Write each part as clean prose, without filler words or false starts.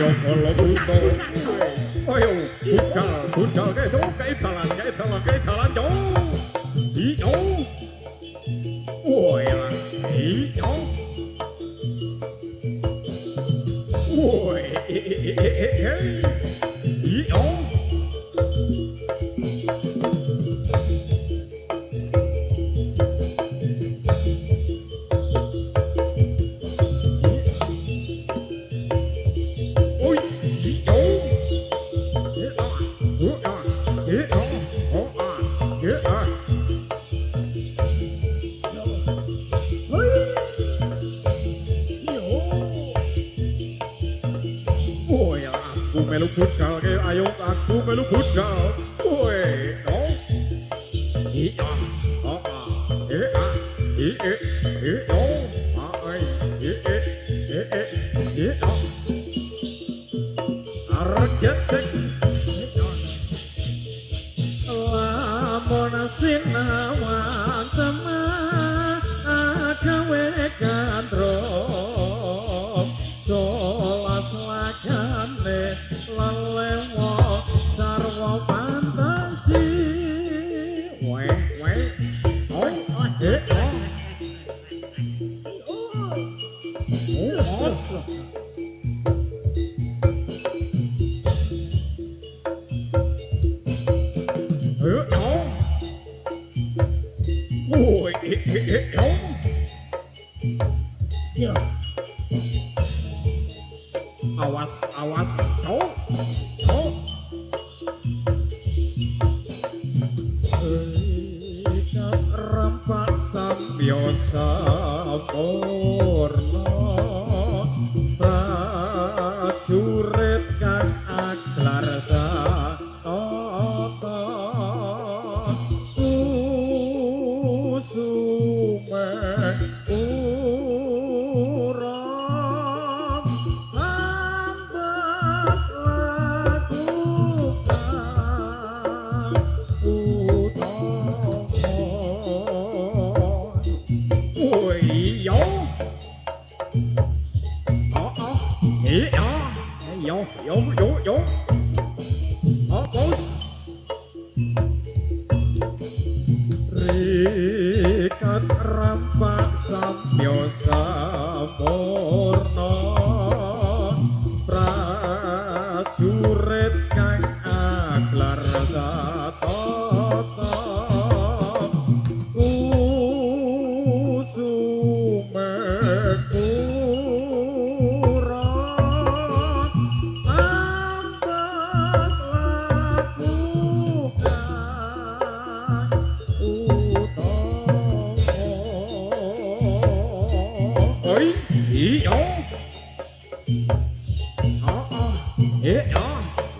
kalau buto ayo budal kayak jalan jauh hijau woi lah hijau woi hijau melu budal ke ayo aku melu budal woi oh iya oh oh argetek lamun sinawang tema agawe gandrong solas lagane lalewo sarwa fantasi weh oi awas cok ikat rampak sampyosa purna prajurit kang aglar satata usume yo bos rikat rampak sampyosa purna prajurit kang aglar satata usume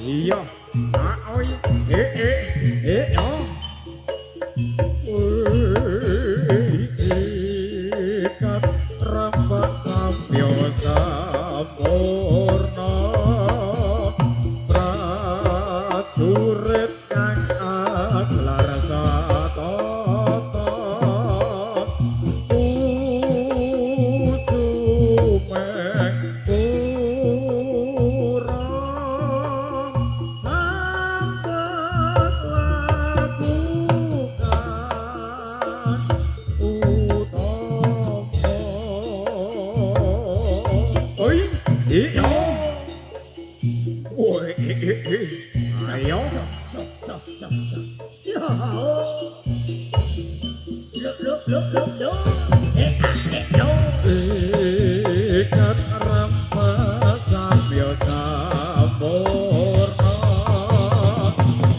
iya oi yo ikat rampak sampyosa purna prajurit kang aglar satata ayo ikat rampak sampyosa purna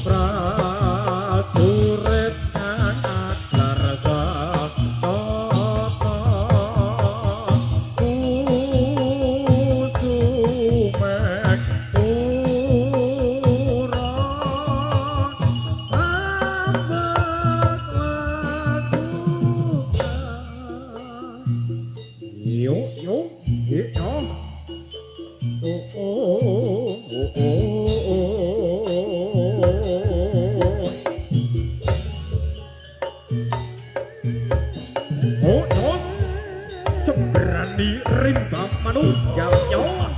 prajurit kang aglar satata seberani rimba manunggal nyawa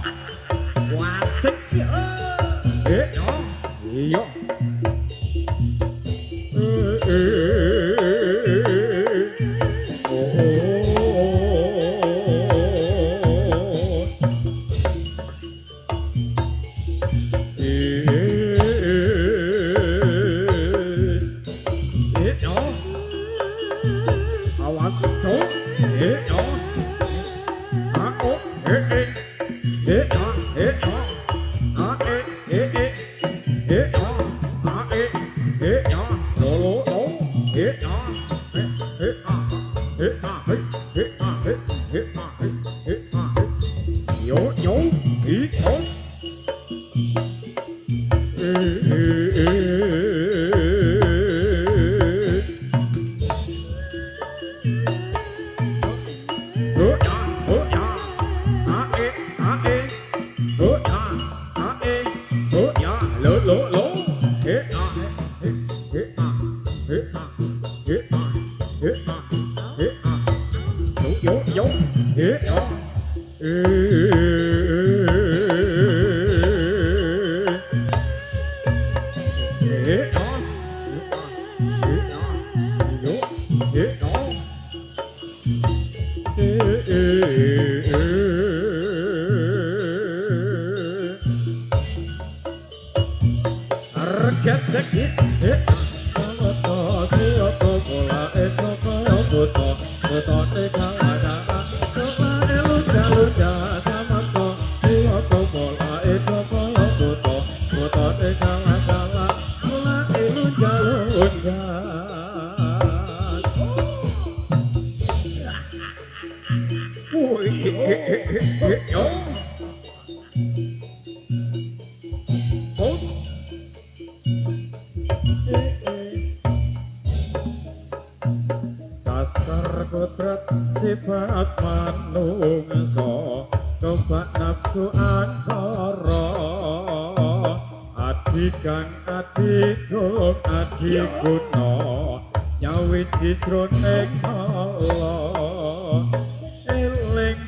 Dasar kodrat sifat manungsa kebak nafsu antara adikan adigung adiguna nyawi jroning Allah eling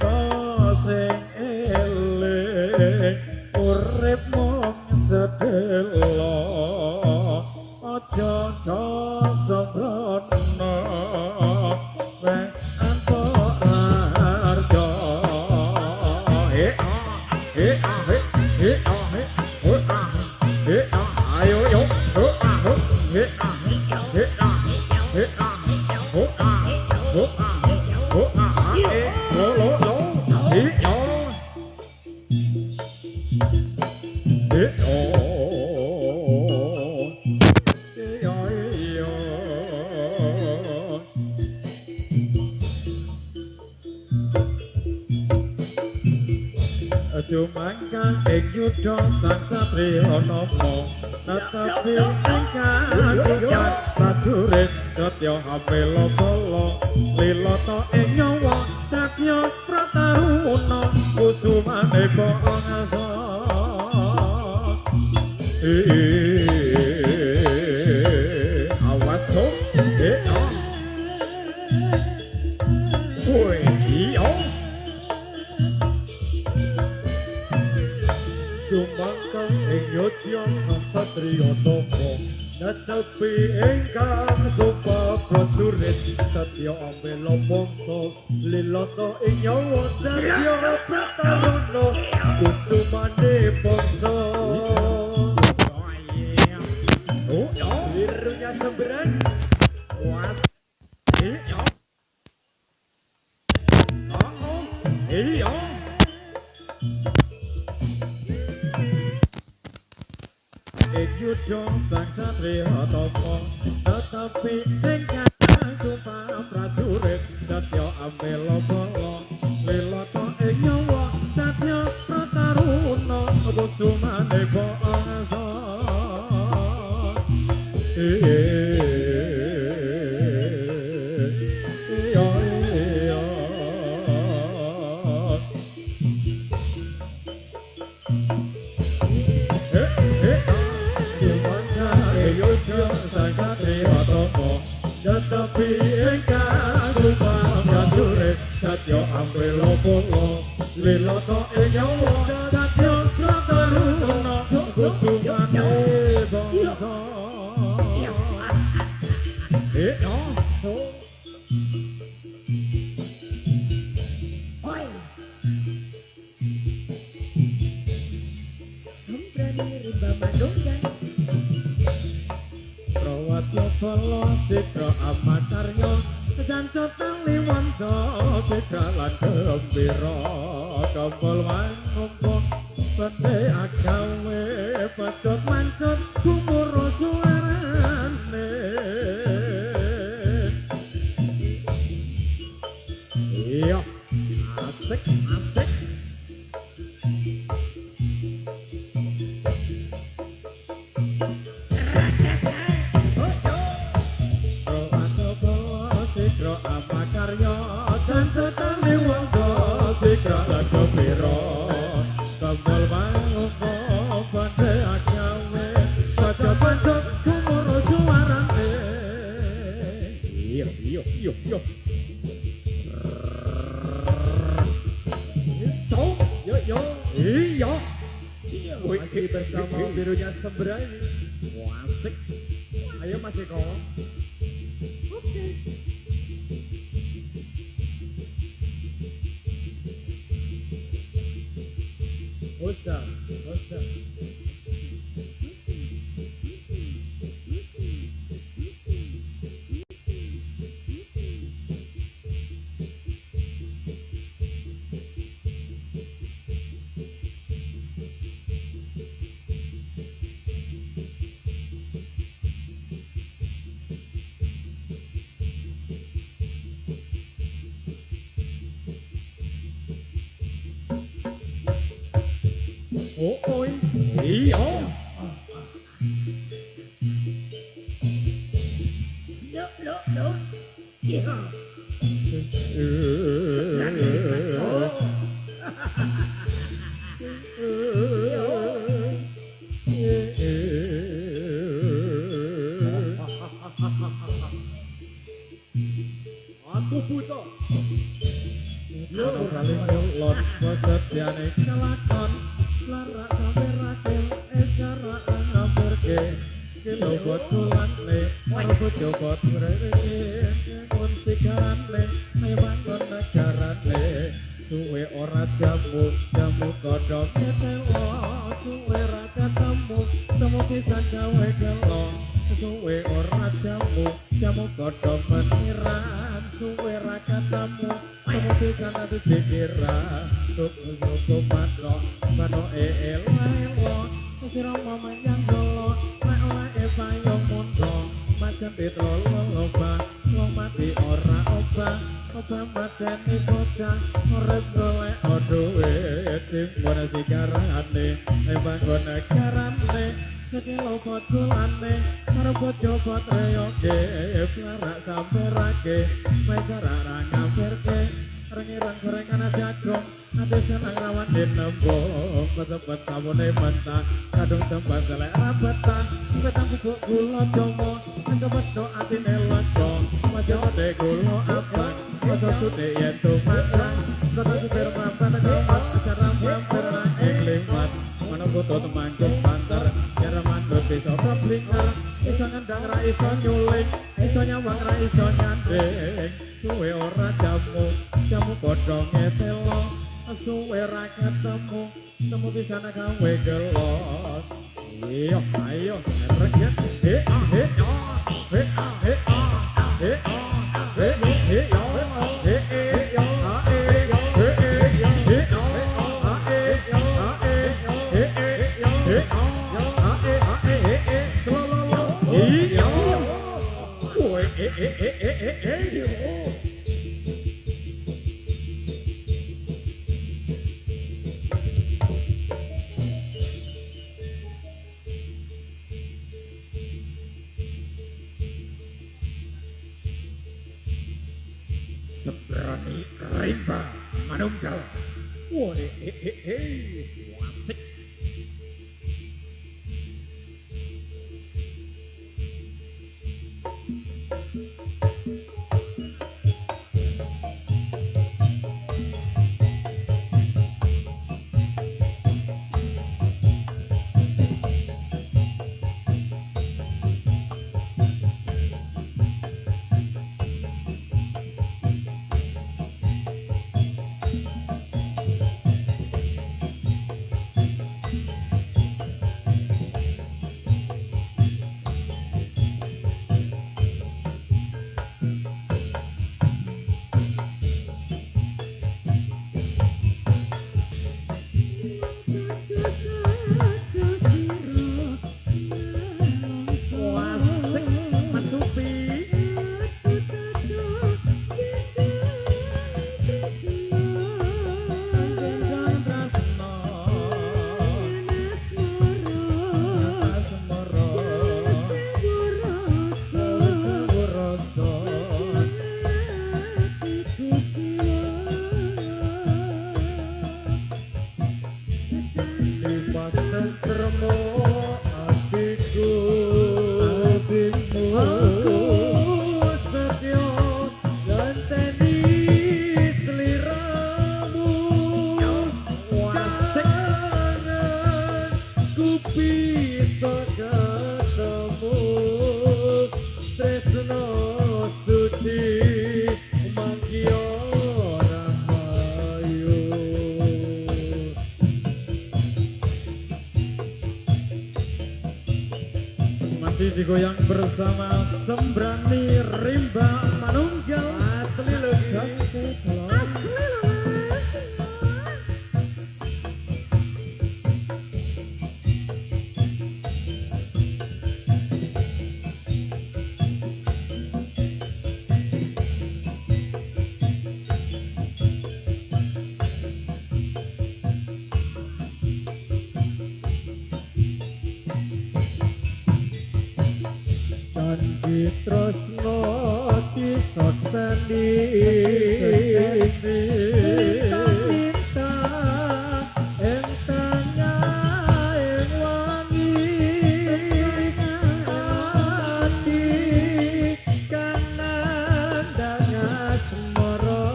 sing eling urip mung sedelo aja sembrono Jumangkang ing yudha sang satriya napa tetapi ingkang sikat prajurit Datya Hamela bala lilata ing nyawa Datya Prataruna kusumane bangsa awas to woi iya Jumangkang ing yudha sang satriya napa tetapi ingkang sumpah prajurit Satya Ambela bangsa lilata ing nyawa Datya Prataruna kusumane bangsa birunya sembrang was iya iya yudha sang satriya tapa tetapi ingkang sumpah prajurit Datya Ambela bala lilata ing nyawa Datya Prataruna kusumane bangsa tetapi ingkang sumpah prajurit Satya Ambela bala lilata ing nyawa Datya Prataruna kusumane bangsa Rawatya bala sitra amatarya jancotan liwanta sitra lan gembira kembal mangumpul Bende agawe Pacut mancut kumur suarane Iya asik asik Sikro apa karya jancetane wong sikro lagu piro kembal mangupo bande agawe baca-baca kumur suarane iyo iyo iyo iyo so yo yo iyo masih bersama birunya Sembrai asik ayo masih kawan oke Osa, osa. Ôi, ý ố Được, được, được Yeah Sẵn đi mà chỗ Aku buta Kalau raling lon Kesetiane kelakon Lara sampai rakel cara ngampirke Kilo buat kulane Aku coba mereke Kun sigarane Ayo bangun negarane Suwe ora jamu Jamu kodok ketelo Suwe ra ketemu Temu pisan gawe gelo Suwe ora jamu Jamu kodok meniran Suwe ra ketemu Temu pisan nanti pikiran Tuku patok Pano elo Siro memanjang solo Lek payung mundo Macan ditolong loba Wong mati ora obah Obah mateni bocah Urip golek duit Timbun sigarane Bangun negarane Sekilo bot gulane Karo bojo bot reyoke Pelarak sampe rake Mecara rangampirke Rengiran gorengan jagung Nanti senang rawan di nembong Kecepet sabune mentah Kadung tempat selek rabetah Ketang bubuk gula jomo Angkepet doa tine lego Wajah ode gula abang Wajah sude yentu matang Kota jubir mampir kemat Acara mampir naik limat Mana butut mangkuk pantar Jara mandut iso keblinger Iso ngendang ra iso nyuling Iso nyawang ra iso nyanding Suwe ora jamu Jamu kodonge telo Suwe ra ketemu Temu bisa gawe gelot Iyo ayo ngerek ya he he he he he he Seberani rimba manunggal. Wah, asik. di pas tentremo adikku aku setya ganteni sliramu kangen ku bisa ketemu tresno suci mangkio rahayu masih digoyang bersama Sembrani Rimba Manunggal asli lagi asli janji tresno kisah seni minta entangnya yang wangi hati kanan danga semoro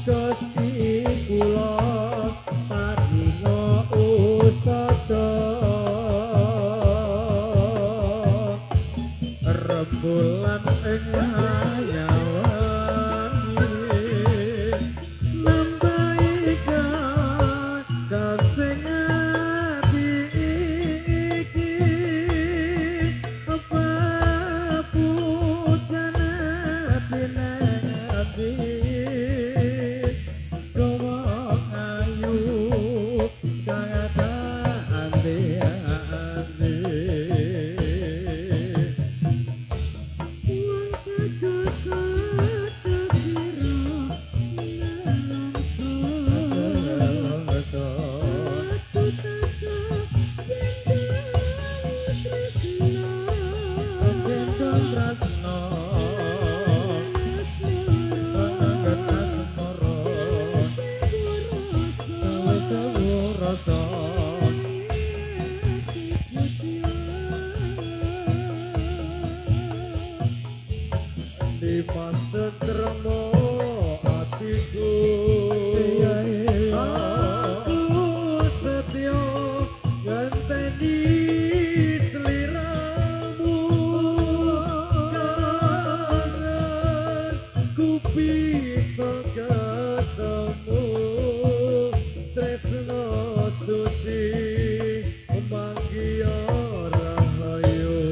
Gusti kula paringa usada rembulan ing hayawangi sampaikan kasing ati iki apa pucana pinati gowo ayu kang ada ande-ande di pas tentremo hatiku aku setya ganteni sliramu kangen ku bisa ketemu tresno suci manggiya rahayu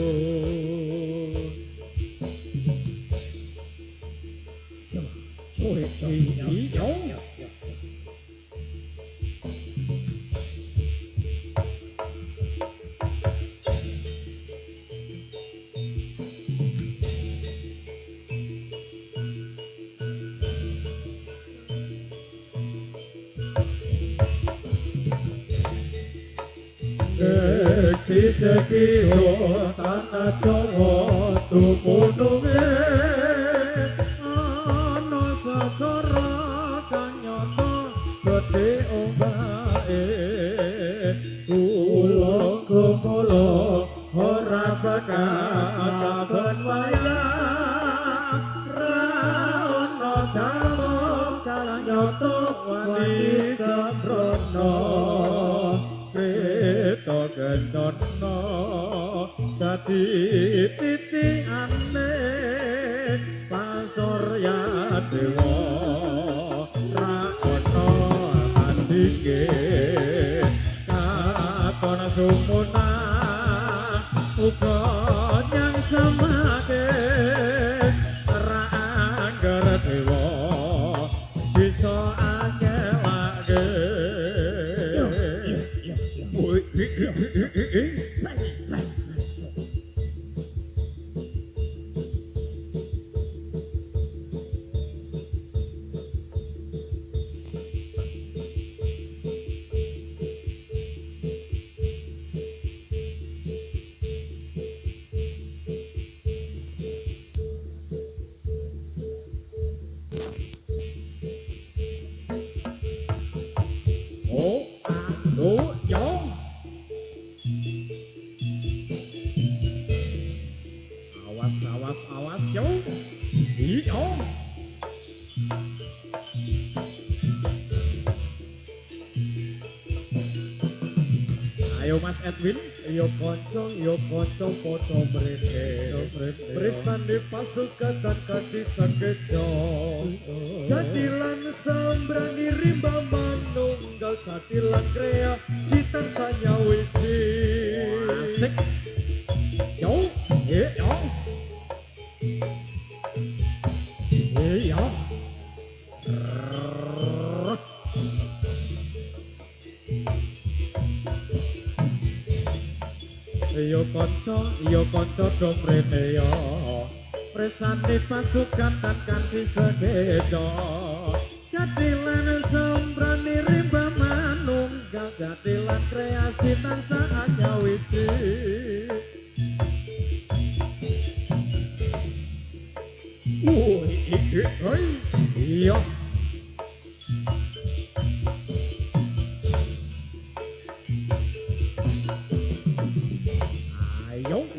Siseki tanah Jawa tumununge ana segara kang nyata gedhe ombake kula kula ora bakal saben wayah ra ana jawa kang nyata wani sembrono Kreta kencana dadi titikane pasurya dewa ra ana andike katon sumuna uga nyang samake ra angger dewa bisa angelake Oh, yo. Awas, awas, awas, yo. Yo. Ayo Mas Edwin, yo konco foto mereka. Berisan di pasukan dan kaki sakejo. Jadilan sembrani rimba manunggal, jadilan krea sitan sanya wiji. Asik. Yo, yo. Yo. Yo konco dong rene yo. Presane pasukan dan kanthi sekejo. Jadilan sembrani rimba manunggal, jadilan kreasi tansah hanya wiji. Iya.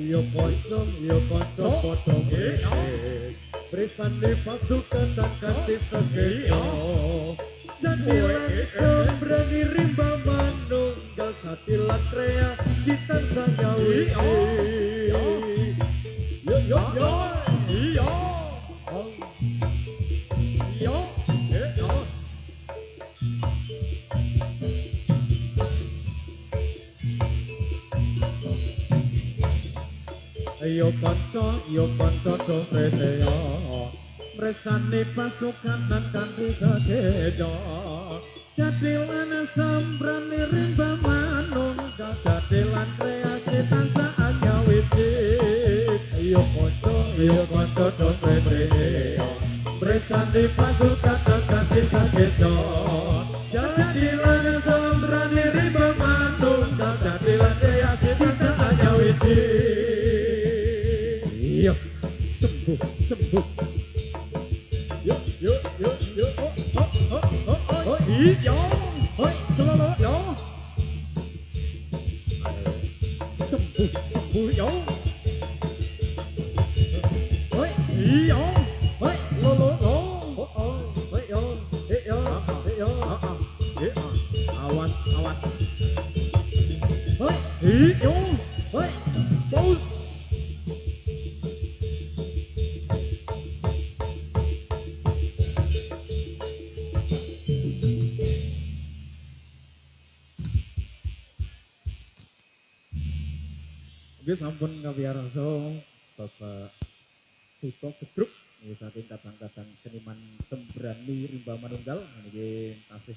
Yo konco potong berisan di pasukan dan kanthi sekejo. Jadilan sembrani rimba manunggal, jadilan krea sitan sanya wiji. Yo yo yo yo yo yo. Yo konco dong rene yo. Resane pasukan dan kanthi sekejo. Jadilan sembrani rimba manunggal, jadilan kreasi tansah hanya wiji. Yo konco dong rene yo. Resane pasukan dan kanthi sekejo. Jadilan sembrani rimba manunggal, jadilan kreasi tansah hanya wiji. Yo, sembuh. Yo, yo, selalu yo. Sembuh yo. Yo, lo. Yo. Awas. Yo, bos. Oke, sampun ngawiarsa Bapak Tuto Gedruk saking kadang-kadang seniman sembrani rimba manunggal niki tasih